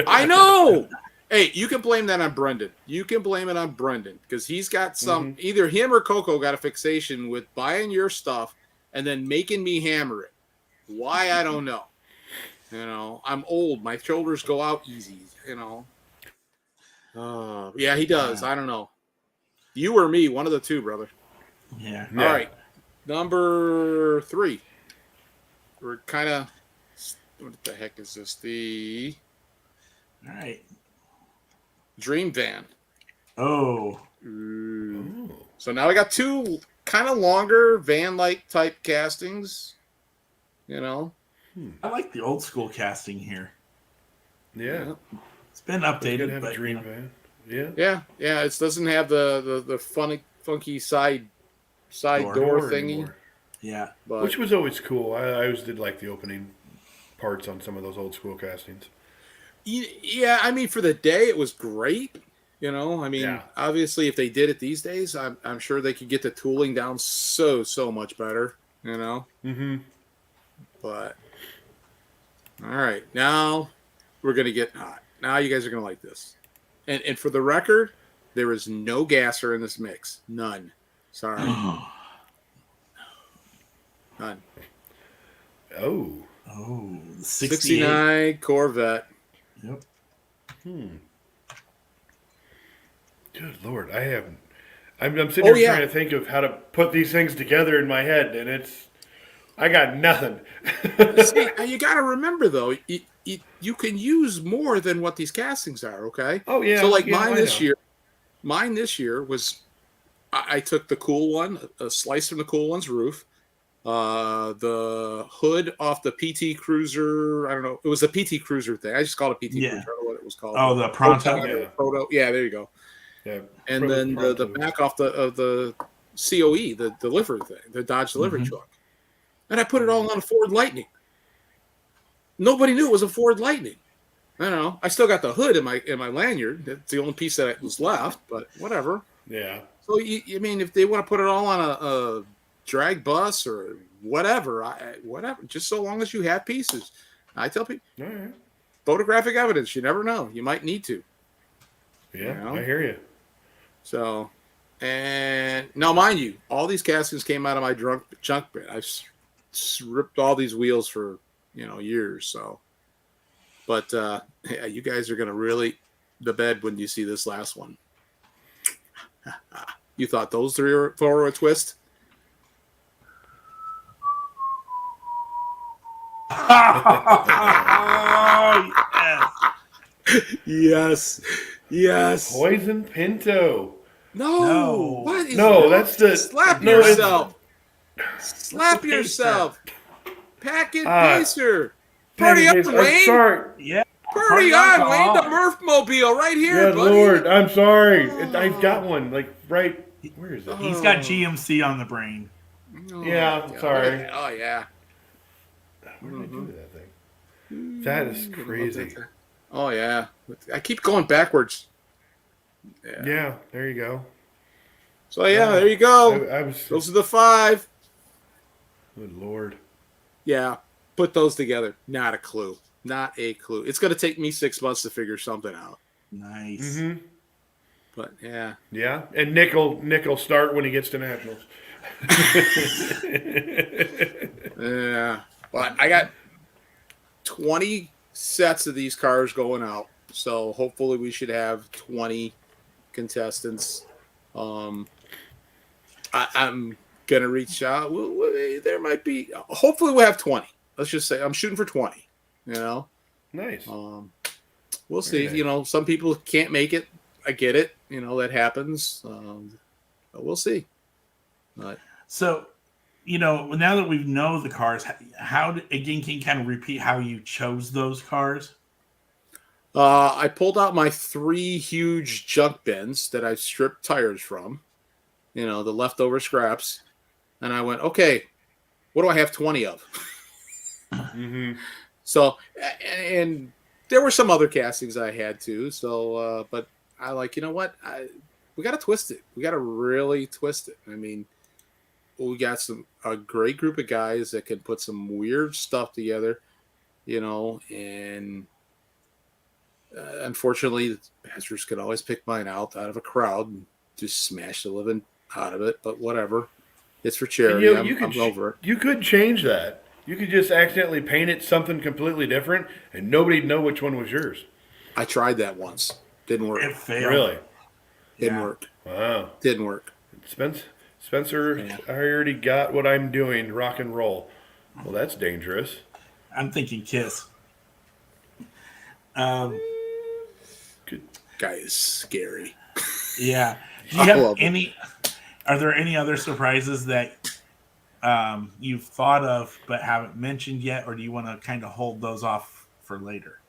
I know. Hey, you can blame that on Brendan. You can blame it on Brendan because he's got some. Either him or Coco got a fixation with buying your stuff and then making me hammer it. Why, I don't know. I'm old. My shoulders go out easy. Yeah, he does. I don't know. You or me, one of the two, brother. Yeah. All right. Number 3. We're kind of... What the heck is this? All right. Dream Van. Oh. So now we got 2 kind of longer van-like type castings. I like the old school casting here. Yeah. It's been You updated, could have but a dream van. Yeah. Yeah. It doesn't have the funky side door thingy. anymore. Yeah. But Which was always cool. I always did like the opening parts on some of those old school castings. yeah, I mean, for the day, it was great. I mean, Yeah. obviously, if they did it these days, I'm sure they could get the tooling down so much better. Mm-hmm. But all right, now we're gonna get hot. Now you guys are gonna like this. And for the record, there is no gasser in this mix. None. Sorry. None. Oh. Oh, the 69 Corvette. Yep. Good Lord, I haven't. I'm sitting here trying to think of how to put these things together in my head, and I got nothing. See, you got to remember though, you can use more than what these castings are. Okay. Oh yeah. So like yeah, mine this year was, I took the cool one, a slice from the cool one's roof, the hood off the PT Cruiser. I don't know. It was a PT Cruiser thing. I just called it PT Cruiser. I don't know what it was called. Oh, the Pronto. Proto. Yeah, there you go. Yeah. And then the back off of the COE, the delivery thing, the Dodge delivery truck. And I put it all on a Ford Lightning. Nobody knew it was a Ford Lightning. I don't know. I still got the hood in my lanyard. That's the only piece that was left, but whatever. Yeah. So I mean, if they want to put it all on a drag bus or whatever, whatever, just so long as you have pieces. I tell people, All right. photographic evidence. You never know. You might need to. Yeah, I hear you. So, and now, mind you, all these castings came out of my junk bin. I've ripped all these wheels for years. So, but yeah, you guys are gonna really the bed when you see this last one. You thought those four were a twist? Yes. Poison Pinto. No. What is no, wrong? that's the Slap no, yourself. Slap yourself. Packet Pacer. Party on, Wayne. I'm sorry. Yeah. Party on, Wayne. The Murph Mobile right here, Good buddy. Lord, I'm sorry. I've got one right. Where is it? He's got GMC on the brain. Yeah, sorry. Oh yeah. Where did I do that thing? That is crazy. Oh yeah. I keep going backwards. Yeah, there you go. So yeah, there you go. I was. Those are the 5. Good Lord. Yeah, put those together. Not a clue. Not a clue. It's going to take me 6 months to figure something out. Nice. Mm-hmm. But yeah. Yeah, and Nick'll start when he gets to nationals. Yeah, but I got 20 sets of these cars going out, so hopefully we should have 20 contestants. I'm gonna reach out. There might be. Hopefully, we'll have 20. Let's just say I'm shooting for 20. Nice. We'll see. Nice. Some people can't make it. I get it. That happens. But we'll see. But So, now that we know the cars, can you kind of repeat how you chose those cars? I pulled out my 3 huge junk bins that I stripped tires from, the leftover scraps, and I went, okay, what do I have 20 of? Mm-hmm. So, and there were some other castings I had too. So, but I like, what? We got to twist it. We got to really twist it. I mean, we got a great group of guys that can put some weird stuff together, and unfortunately, the bastards could always pick mine out of a crowd and just smash the living out of it. But whatever, it's for charity. I'm over it. You could change that. You could just accidentally paint it something completely different, and nobody'd know which one was yours. I tried that once. Didn't work. It failed. Really? Didn't work. Wow. Didn't work. Spencer, Yeah. I already got what I'm doing. Rock and roll. Well, that's dangerous. I'm thinking Kiss. Good guy is scary. Yeah. Do you have any? Are there any other surprises that you've thought of but haven't mentioned yet, or do you want to kind of hold those off for later?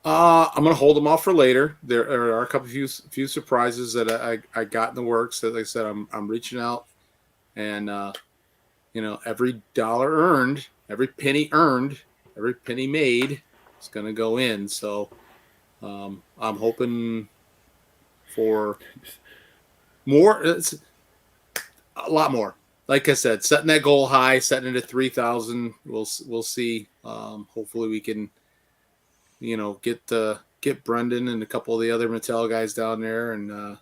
I'm gonna hold them off for later. There are a couple few surprises that I got in the works. As I said, I'm reaching out, and every dollar earned, every penny earned, every penny made is gonna go in. So I'm hoping for more. It's a lot more. Like I said, setting that goal high, setting it at 3,000. We'll see. Hopefully we can, get Brendan and a couple of the other Mattel guys down there, and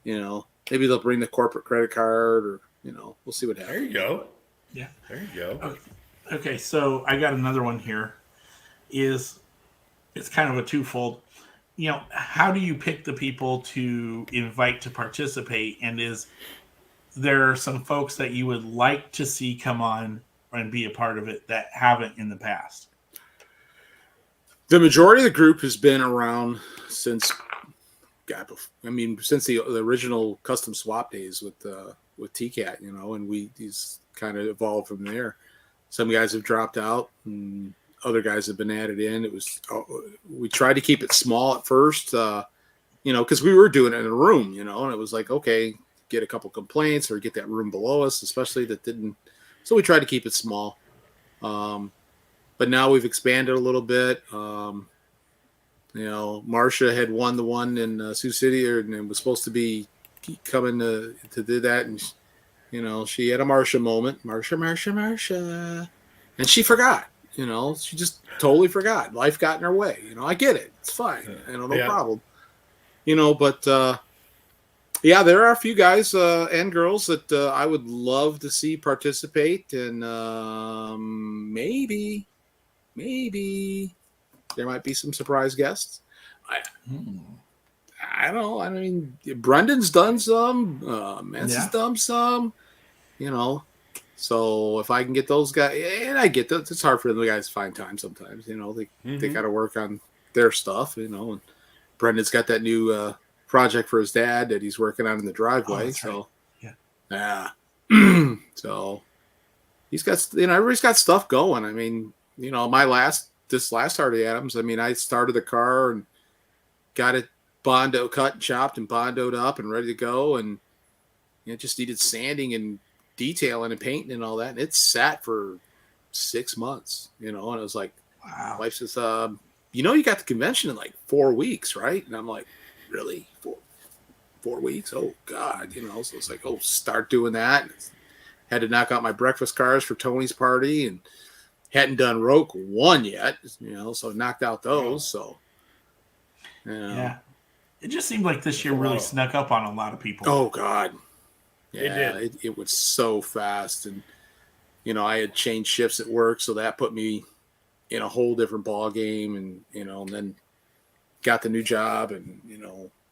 maybe they'll bring the corporate credit card, or we'll see what happens. There you go. Yeah, there you go. Okay, so I got another one here. It's kind of a twofold. How do you pick the people to invite to participate? And is there some folks that you would like to see come on and be a part of it that haven't in the past? The majority of the group has been around since the original custom swap days with TCAT, and these kind of evolved from there. Some guys have dropped out, and other guys have been added in. We tried to keep it small at first, because we were doing it in a room, and it was like, okay, get a couple complaints or get that room below us, especially that didn't. So we tried to keep it small. But now we've expanded a little bit. Marcia had won the one in Sioux City, and was supposed to be coming to do that, and she had a Marcia moment. Marcia, and she forgot. She just totally forgot. Life got in her way. I get it. It's fine. No problem. But there are a few guys and girls that I would love to see participate, and maybe there might be some surprise guests. I don't know. I mean, Brendan's done some. Manson's done some. So if I can get those guys, and I get that it's hard for the guys to find time sometimes. They got to work on their stuff. And Brendan's got that new project for his dad that he's working on in the driveway. Right. Yeah. So he's got, everybody's got stuff going. I mean, this last Hardy Adams, I started the car and got it bondo cut and chopped and bondoed up and ready to go, and it just needed sanding and detailing and painting and all that, and it sat for 6 months, and it was like, wow. Wife says, you got the convention in like 4 weeks, right? And I'm like, really? 4 weeks? Oh God, so it's like, start doing that. Had to knock out my breakfast cars for Tony's party, and hadn't done Roke 1 yet, so knocked out those. So, yeah, it just seemed like this year really snuck up on a lot of people. Oh God, yeah, it did. It was so fast, and I had changed shifts at work, so that put me in a whole different ball game, and and then got the new job, and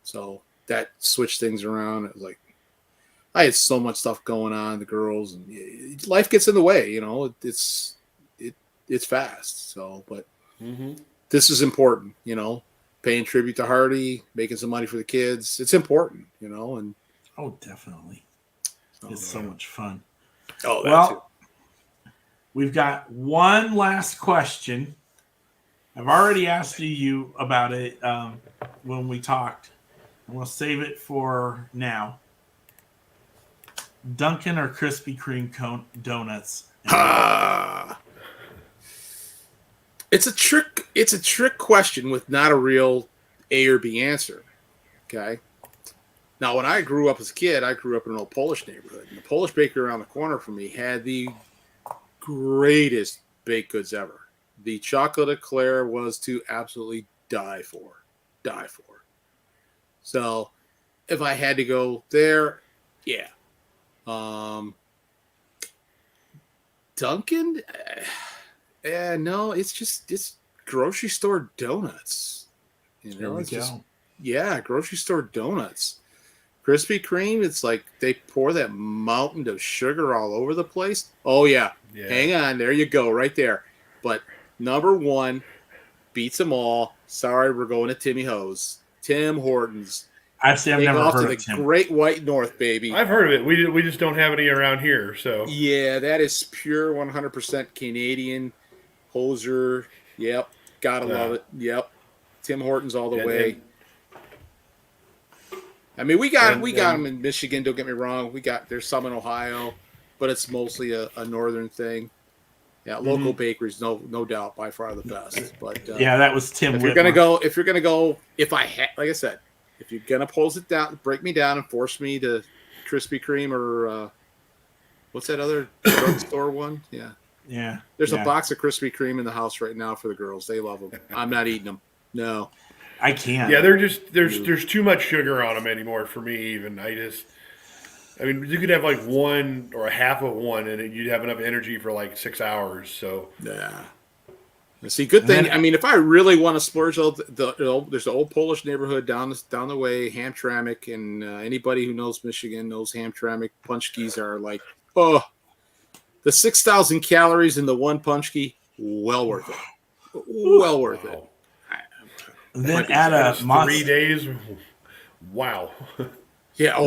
so that switched things around. It was like I had so much stuff going on, the girls, and life gets in the way. It's fast. So, but this is important, paying tribute to Hardy, making some money for the kids. It's important, and definitely. It's so much fun. Oh, well, too. We've got one last question. I've already asked you about it when we talked. I'm going to save it for now. Dunkin' or Krispy Kreme donuts? It's a trick question with not a real A or B answer. Okay. Now, when I grew up as a kid, I grew up in an old Polish neighborhood. And the Polish bakery around the corner from me had the greatest baked goods ever. The chocolate eclair was to absolutely die for. So if I had to go there, yeah. Dunkin'? No, it's grocery store donuts. There we go. Grocery store donuts. Krispy Kreme, it's like they pour that mountain of sugar all over the place. Oh, yeah. Hang on. There you go. Right there. But number one beats them all. Sorry, we're going to Tim Hortons. I've Take never off heard to of the Tim. Great White North, baby. I've heard of it. We just don't have any around here. So Yeah, that is pure 100% Canadian hoser. Yep, gotta love it. Yep, Tim Hortons all the way. I mean, we got them in Michigan. Don't get me wrong. There's some in Ohio, but it's mostly a northern thing. Yeah, local bakeries, no doubt, by far the best. But yeah, that was Tim. If Whitmer. you're gonna go, like I said, if you're gonna pulse it down, break me down, and force me to Krispy Kreme or what's that other drugstore one? Yeah, yeah. There's a box of Krispy Kreme in the house right now for the girls. They love them. I'm not eating them. No, I can't. Yeah, they're just there's too much sugar on them anymore for me. Even I mean, you could have like one or a half of one, and you'd have enough energy for like 6 hours. So yeah. See, good thing. I mean, if I really want to splurge, there's an old Polish neighborhood down the way, Hamtramck, and anybody who knows Michigan knows Hamtramck. Punchkis are like, the 6,000 calories in the one punchki, well worth it. Well worth it. And then add a 3 days. Wow. Yeah.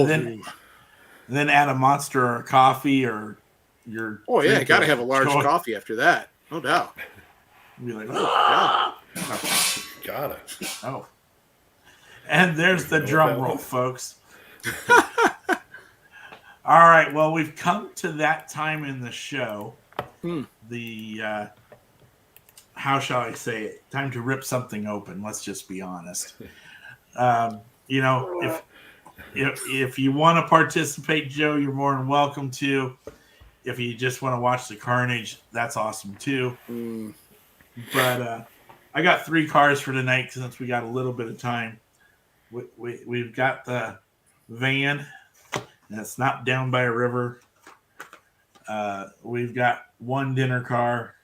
Then add a Monster or a coffee or your. Oh yeah, got to have a large coffee after that, no doubt. Be like, Gotta. Oh. And there's the drum roll, folks. All right. Well, we've come to that time in the show. The how shall I say it? Time to rip something open. Let's just be honest. If you want to participate, Joe, you're more than welcome to. If you just want to watch the carnage, that's awesome too. But I got 3 cars for tonight since we got a little bit of time. We've got the van, and it's not down by a river. We've got 1 dinner car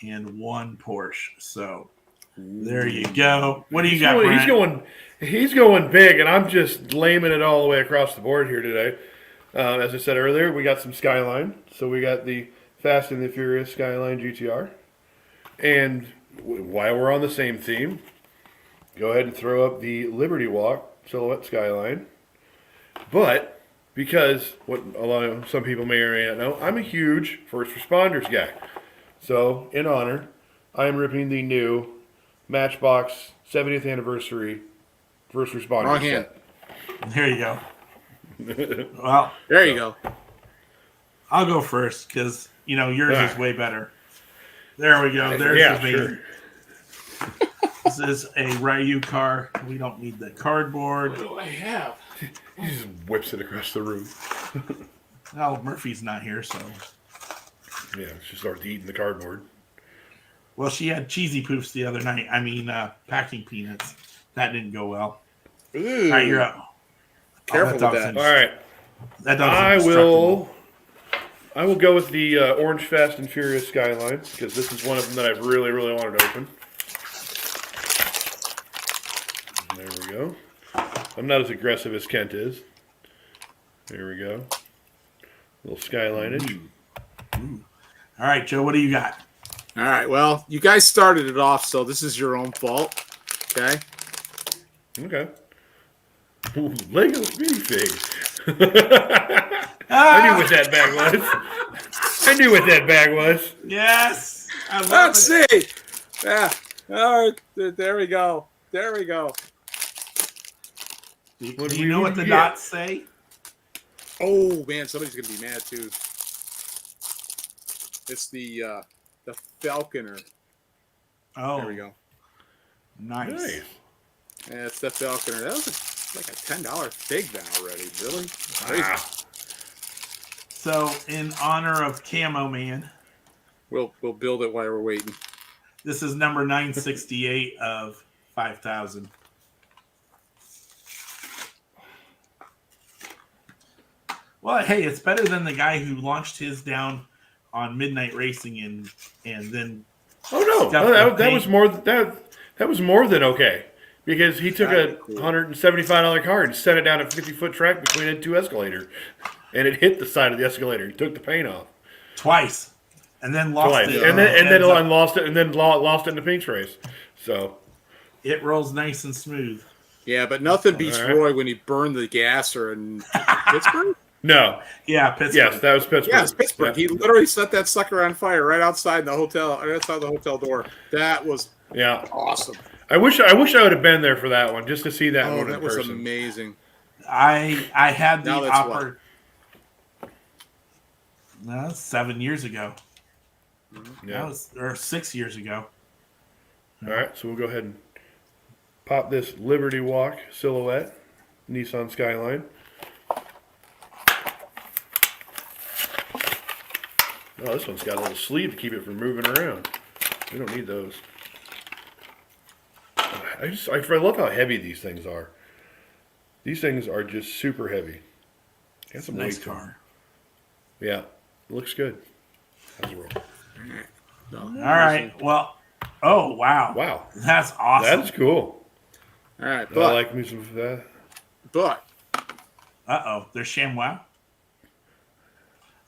and 1 Porsche. So there you go. What do you got, Brent? He's going big, and I'm just laming it all the way across the board here today. As I said earlier, we got some Skyline. So we got the Fast and the Furious Skyline GTR. And while we're on the same theme, go ahead and throw up the Liberty Walk Silhouette Skyline. But because some people may or may not know, I'm a huge first responders guy. So in honor, I am ripping the new Matchbox 70th anniversary first responders. Wrong hand. There you go. Well, there you go. I'll go first because yours is way better. There we go. There's the van. Sure. This is a Ryu car. We don't need the cardboard. What do I have? He just whips it across the room. Well, Murphy's not here, so. Yeah, she starts eating the cardboard. Well, she had cheesy poofs the other night. I mean, packing peanuts. That didn't go well. Ooh. All right, you're up. Careful with that. All right. I will go with the Orange Fast and Furious Skyline because this is one of them that I've really, really wanted to open. There we go. I'm not as aggressive as Kent is. There we go. A little Skylineage. All right, Joe, what do you got? All right, well, you guys started it off, so this is your own fault. Okay? Okay. Ooh, Lego minifigs. I knew what that bag was. Yes. Let's see. Yeah. All right. There we go. Do you know what the dots say? Oh man, somebody's gonna be mad too. It's the Falconer. Oh, there we go. Nice. Yeah, it's the Falconer. That was like a $10 fig now already. Really? Crazy. Wow. So, in honor of Camo Man, we'll build it while we're waiting. This is number 968 of 5,000. Well, hey, it's better than the guy who launched his down on Midnight Racing and then. Oh no, that was more that was more than okay because he took a $175 car and set it down a 50-foot track between 2 escalators, and it hit the side of the escalator. He took the paint off twice, and then lost it, and then lost it in the Pinks race. So it rolls nice and smooth. Yeah, but nothing beats All right. Roy when he burned the gasser in Pittsburgh. No. Yeah, Pittsburgh. Yes, that was Pittsburgh. Yeah, it's Pittsburgh. Yeah. He literally set that sucker on fire right outside the hotel, right outside the hotel door. That was Yeah. awesome. I wish I would have been there for that one, just to see that one in That was person. amazing. I had the Now that's what? opportunity. No, 7 years ago. Yeah. Or 6 years ago. All right, so we'll go ahead and pop this Liberty Walk Silhouette Nissan Skyline. Oh, this one's got a little sleeve to keep it from moving around. We don't need those. I love how heavy these things are. These things are just super heavy. Got some Nice weight to 'em. car. Yeah, looks good. How's it roll? All right. Well, oh, wow. Wow, That's awesome. that's cool. All right, I but like me some of that. Uh-oh. There's ShamWow.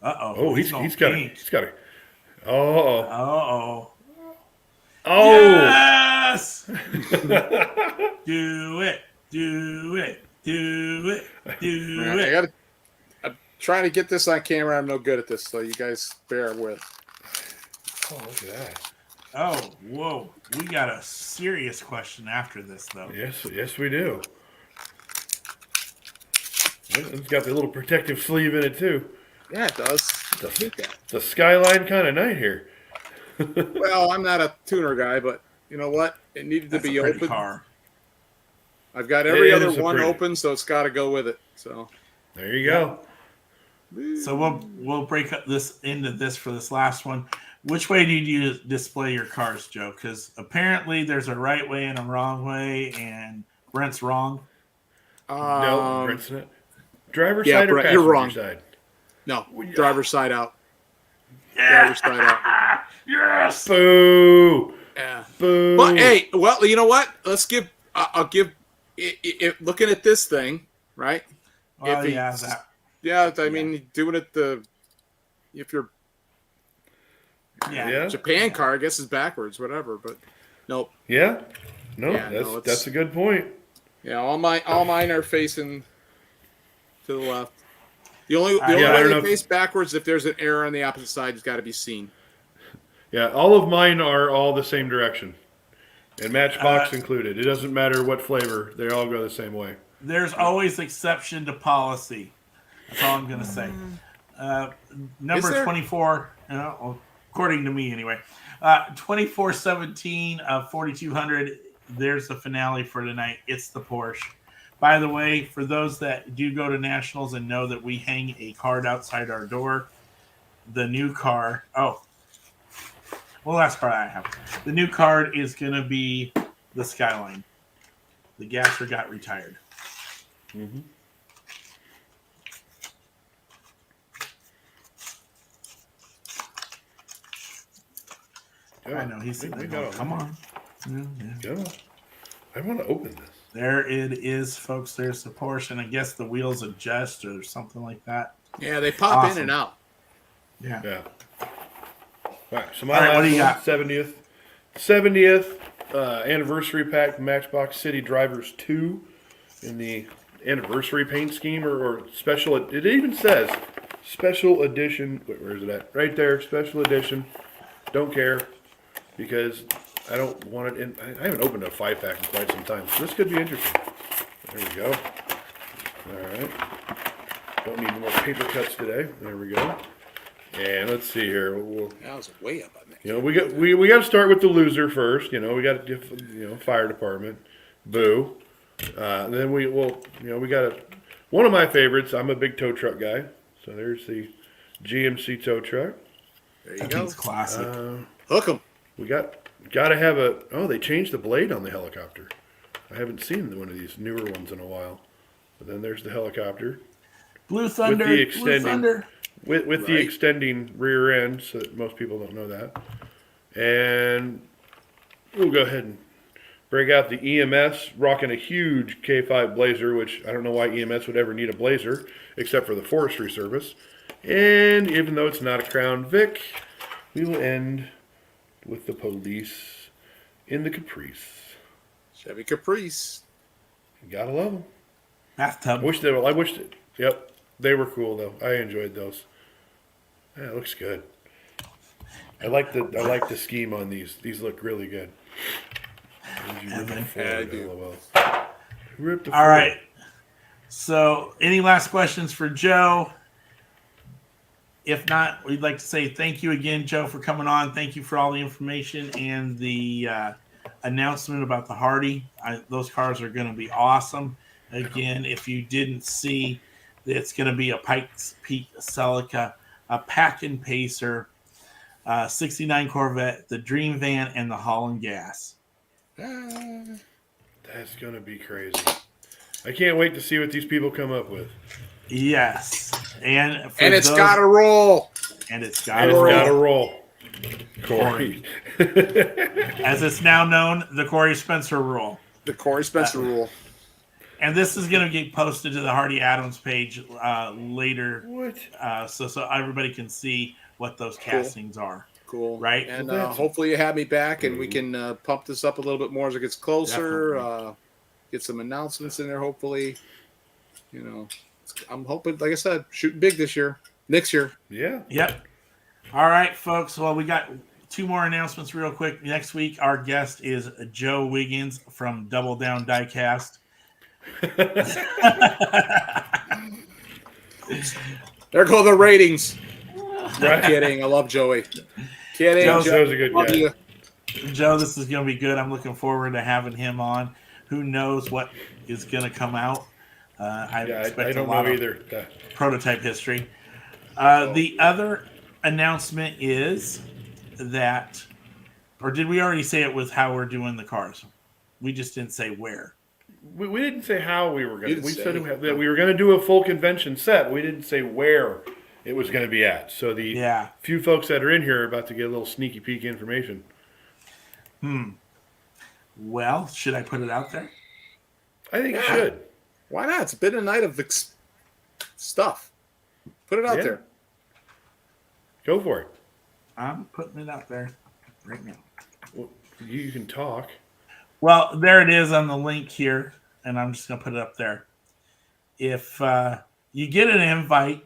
Uh-oh. Oh, he's going got pink. a. Oh, Uh-oh. oh. Yes! Do it. Do it. Do it. Do it. I'm trying to get this on camera. I'm no good at this, so you guys bear with. Oh, look at that. Oh, whoa. We got a serious question after this, though. Yes, we do. It's got the little protective sleeve in it too. Yeah, it does. I hate that. It's a Skyline kind of night here. Well, I'm not a tuner guy, but you know what? It needed That's to be a pretty open. car. I've got every It other is a one pretty. open, so it's got to go with it. So There you go. So we'll break up this into this for this last one. Which way do you display your cars, Joe? Because apparently there's a right way and a wrong way, and Brent's wrong. No, Brent's not. Driver's yeah, side or Brent, passenger you're wrong. side? No, driver's side out. Yeah. Driver's side out. Yes. Boo! Yeah. Boo! But hey, well, you know what? Let's give. I'll give. Looking at this thing, right? Oh, If he- yeah, that. Yeah, I mean, doing it if you're Yeah. Japan car, I guess is backwards, whatever. But nope. Yeah? No, Yeah, no, it's- that's a good point. Yeah, all mine are facing to the left. The only Yeah, I way don't they know face backwards, if there's an error on the opposite side, it's got to be seen. Yeah, all of mine are all the same direction. And Matchbox included. It doesn't matter what flavor, they all go the same way. There's always exception to policy. That's all I'm going to say. Number Is there? 24, according to me anyway, 2417 of 4200. There's the finale for tonight. It's the Porsche. By the way, for those that do go to Nationals and know that we hang a card outside our door, the new car. Oh, well, last card I have. The new card is going to be the Skyline. The gasser got retired. Mm-hmm. I know he's sitting there going, come on. Yeah. Go. I want to open this. There it is, folks. There's the Porsche, and I guess the wheels adjust or something like that. Yeah, they pop Awesome. in and out. Yeah. Yeah. All right, so my All right, what do you last got? one, 70th anniversary pack Matchbox City Drivers 2 in the anniversary paint scheme or special. It even says special edition. Wait, where is it at? Right there, special edition. Don't care because I don't want it in. I haven't opened a 5-pack in quite some time, so this could be interesting. There we go. All right. Don't need more paper cuts today. There we go. And let's see here. That was way up on that. You know, we got to start with the loser first. You know, we got to fire department, boo. Then we got one of my favorites. I'm a big tow truck guy, so there's the GMC tow truck. There you I go. think it's classic. Hook 'em. We got to have a. Oh, they changed the blade on the helicopter. I haven't seen one of these newer ones in a while. But then there's the helicopter Blue Thunder. the Blue extending- Thunder. with the Right. extending rear end, so that most people don't know that. And we'll go ahead and break out the EMS, rocking a huge K5 Blazer, which I don't know why EMS would ever need a Blazer, except for the Forestry Service. And even though it's not a Crown Vic, we will end with the police in the Caprice. Chevy Caprice. Gotta love them. Bathtub. I wished it. Yep, they were cool though. I enjoyed those. Yeah, it looks good. I like the scheme on these. These look really good. I do. All right. So, any last questions for Joe? If not, we'd like to say thank you again, Joe, for coming on. Thank you for all the information and the announcement about the Hardy. Those cars are going to be awesome. Again, if you didn't see, it's going to be a Pikes Peak Celica, a Pack-In Pacer, 69 Corvette, the Dream Van, and the Holland Gas. That's going to be crazy. I can't wait to see what these people come up with. Yes. And it's got to roll. And it's got to roll. Corey. As it's now known, the Corey Spencer rule. The Corey Spencer rule. And this is going to get posted to the Hardy Adams page later. What? So everybody can see what those castings are. Cool. Right? And hopefully you have me back and we can pump this up a little bit more as it gets closer. Get some announcements in there, hopefully. You know, I'm hoping, like I said, shooting big this year. Next year. Yeah. Yep. All right, folks. Well, we got 2 more announcements real quick. Next week, our guest is Joe Wiggins from Double Down Diecast. There go the ratings. Right. Kidding. I love Joey. Kidding. Joe's a good guy. You. Joe, this is going to be good. I'm looking forward to having him on. Who knows what is going to come out? I expect don't a lot know of either. Prototype history. The other announcement is that, or did we already say it with how we're doing the cars? We just didn't say where. We didn't say how we were going to. We said that we were going to do a full convention set. We didn't say where it was going to be at. So the few folks that are in here are about to get a little sneaky peek information. Well, should I put it out there? I think you should. Why not? It's been a night of stuff. Put it out there. Go for it. I'm putting it out there right now. Well, you can talk. Well, there it is on the link here, and I'm just going to put it up there. If you get an invite,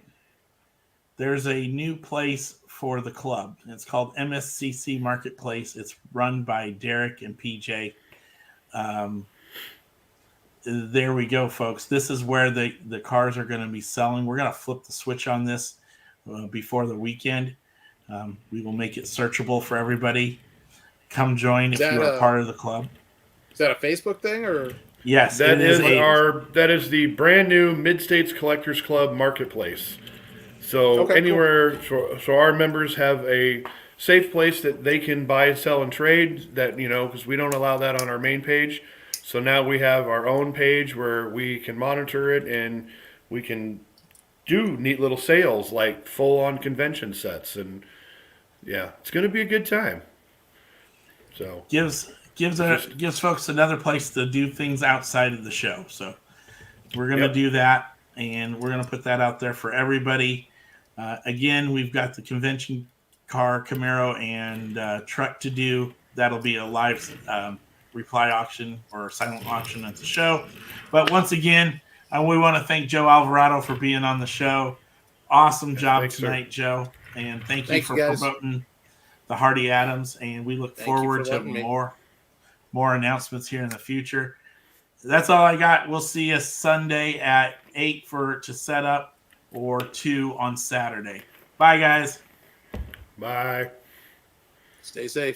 there's a new place for the club. It's called MSCC Marketplace. It's run by Derek and PJ. There we go, folks. This is where the cars are going to be selling. We're going to flip the switch on this before the weekend. We will make it searchable for everybody. Come join if you are part of the club. Is that a Facebook thing or? Yes, that is the brand new Mid-States Collectors Club Marketplace. So anywhere, cool. so our members have a safe place that they can buy, sell, and trade. That because we don't allow that on our main page. So now we have our own page where we can monitor it and we can do neat little sales like full-on convention sets, and it's going to be a good time. So gives folks another place to do things outside of the show. So we're going to do that, and we're going to put that out there for everybody. Again, we've got the convention car, Camaro, and truck to do. That'll be a live reply auction or silent auction at the show. But once again, we want to thank Joe Alvarado for being on the show. Awesome job tonight, sir. Joe. And thank you for promoting the Hardy Adams. And we look forward to more announcements here in the future. That's all I got. We'll see you Sunday at 8 to set up, or 2 on Saturday. Bye, guys. Bye. Stay safe.